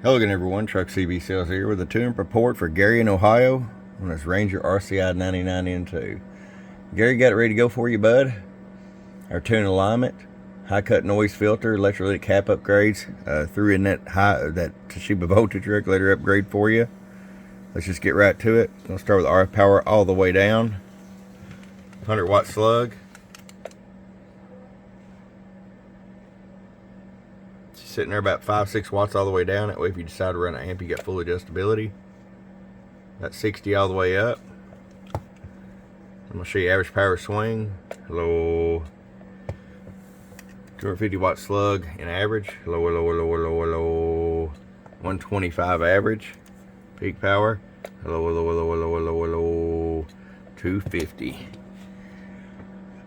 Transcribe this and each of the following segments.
Hello again everyone, Truck CB Sales here with a tune report for Gary in Ohio on this Ranger RCI 99N2. Gary, got it ready to go for you, bud. Our tune alignment, high cut noise filter, electrolytic cap upgrades, threw in that Toshiba voltage regulator upgrade for you. Let's just get right to it. I'll start with RF power all the way down. 100-watt slug. Sitting there about 5-6 watts all the way down. That way if you decide to run an amp, you got full adjustability. About 60 all the way up. I'm going to show you average power swing. Hello. 250-watt slug in average. Hello, hello, hello, hello, hello. 125 average. Peak power. Hello, hello, hello, hello, hello, hello. 250.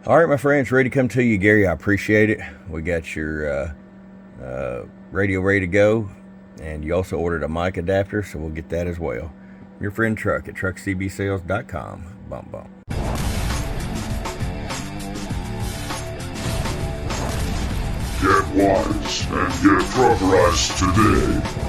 Alright, my friends, ready to come to you, Gary. I appreciate it. We got your radio ready to go, and you also ordered a mic adapter, so we'll get that as well. Your friend Truck at truckcbsales.com. Bump bump. Get wise and get truckerized today.